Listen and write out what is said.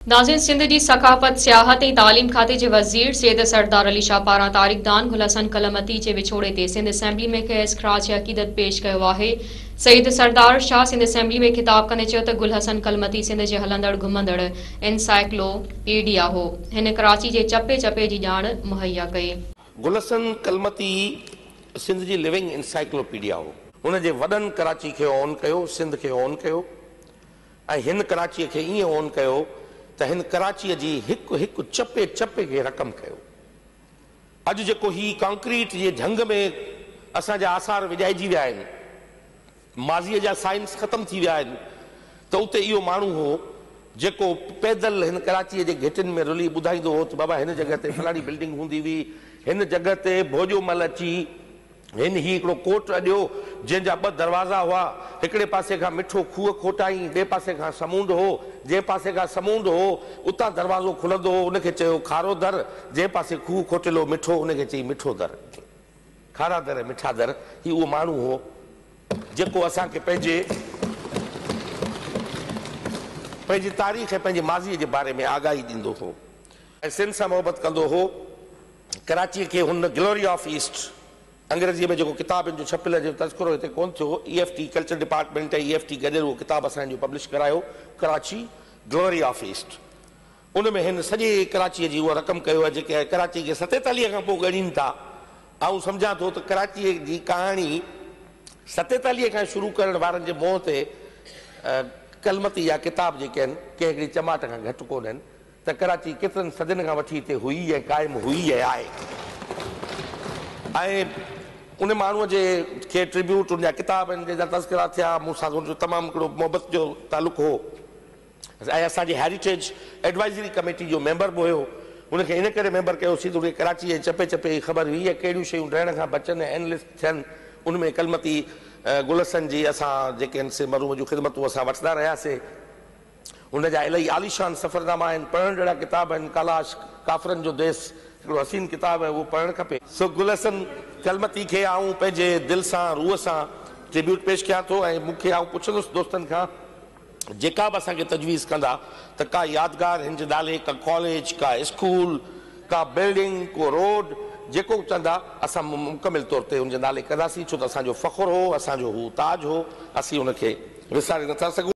नाज़रीन, सिंध जी सकाफ़त, सियाहत ऐं तालीम खाते जे वज़ीर सैयद सरदार अली शाह पारां तारीख़दान गुल हसन कलमती जे विछोड़े ते सिंध असेंबली में खेसि ख़राज अक़ीदत पेश कयो आहे। सैयद सरदार शाह सिंध असेंबली में ख़िताब कंदे चयो त गुल हसन कलमती सिंध जे हलंदड़ घुमंदड़ एनसाइक्लोपीडिया हो। हिन कराची जे चपे चपे जी ॼाण मुहैया कई। गुल हसन कलमती सिंध जी लिविंग एनसाइक्लोपीडिया हो। हुन जे वॾनि कराची खे ऑन कयो, सिंध खे ऑन कयो ऐं हिन कराचीअ खे ईअं ऑन कयो त हिन कराचीअ जी हिकु हिकु चपे चपे खे रक़म कयो। अॼु जेको ही कॉन्क्रीट जे ढंग में असांजा आसार विॼाइजी विया आहिनि, माज़ीअ जा साइंस ख़तम थी विया आहिनि, त उते इहो माण्हू हो जेको पैदल हिन कराचीअ जे घेटियुनि में रुली ॿुधाईंदो हो त बाबा हिन जॻह ते फलाणी बिल्डिंग हूंदी हुई, हिन जॻह ते भोजो मल अची हिन ही हिकिड़ो कोट अॾियो जंहिंजा ॿ दरवाज़ा हुआ, हिकिड़े पासे खां मिठो खूह खोटाई, ॿिए पासे खां समुंड हो, जंहिं पासे खां समुंड हो उतां दरवाज़ो खुलंदो हो, उनखे चयो खारो दर, जंहिं पासे खूह खोटिलो मिठो उनखे चई मिठो दर। खारा दर मिठा दर, ही उहो माण्हू हो जेको असांखे पंहिंजी तारीख़ ऐं पंहिंजे माज़ीअ जे बारे में आगाही ॾींदो हो ऐं सिंध सां मोहबत कंदो हो। कराचीअ खे हुन ग्लोरी ऑफ ईस्ट अंग्रेज़ीअ में जेको किताब जो छपियल जो तज़किरो हिते कोन थियो, EFT कल्चर डिपार्टमेंट ऐं EFT गॾियल उहो किताब असांजो पब्लिश करायो, कराची ग्लोरी ऑफ ईस्ट। उन में हिन सॼे कराचीअ जी उहा रक़म कयो आहे जेके कराची खे 47 खां पोइ ॻणीनि था। ऐं सम्झां थो त कराचीअ जी कहाणी 47 खां शुरू करण वारनि जे मुंहं ते कलमती या किताब जेके आहिनि कंहिं हिकिड़ी चमाट खां घटि कोन आहिनि त कराची केतिरनि सदियुनि खां वठी हिते हुई ऐं क़ाइमु हुई ऐं आहे। ऐं उन माण्हूअ जे खे ट्रिब्यूट उन जा किताब आहिनि जंहिंजा तज़किरा थिया, मूंसां उनजो तमामु हिकिड़ो मोहबत जो तालुक़ु हो ऐं असांजी हेरिटेज एडवाइज़री कमेटी जो मेंबर बि हुयो। उनखे इन करे मेंबर कयोसीं त उनखे कराची जे चपे चपे जी ख़बर हुई ऐं कहिड़ियूं शयूं रहण खां बचनि ऐं एनलिस्ट थियनि। उनमें कलमती गुल हसन जी असां जेके आहिनि मरूम जूं ख़िदमतूं असां वठंदा रहियासीं। उनजा इलाही आलीशान सफ़रनामा आहिनि, पढ़ण जहिड़ा किताब आहिनि। कालाश काफ़रनि जो देश हिकिड़ो हसीन किताब आहे, उहो पढ़णु खपे। सो गुल हसन कलमती खे आऊं पंहिंजे दिलि सां रूह सां ट्रिब्यूट पेश कयां थो ऐं मूंखे आऊं पुछंदुसि दोस्तनि खां जेका बि असांखे तजवीज़ कंदा त का यादगार हिन जे नाले, का कॉलेज, का स्कूल, का बिल्डिंग, को रोड, जेको बि चवंदा असां मुकमिल तौर ते हुनजे नाले कंदासीं, छो त असांजो फ़ख़ुरु हो, असांजो हू ताज हो, असीं हुनखे विसारे नथा सघूं।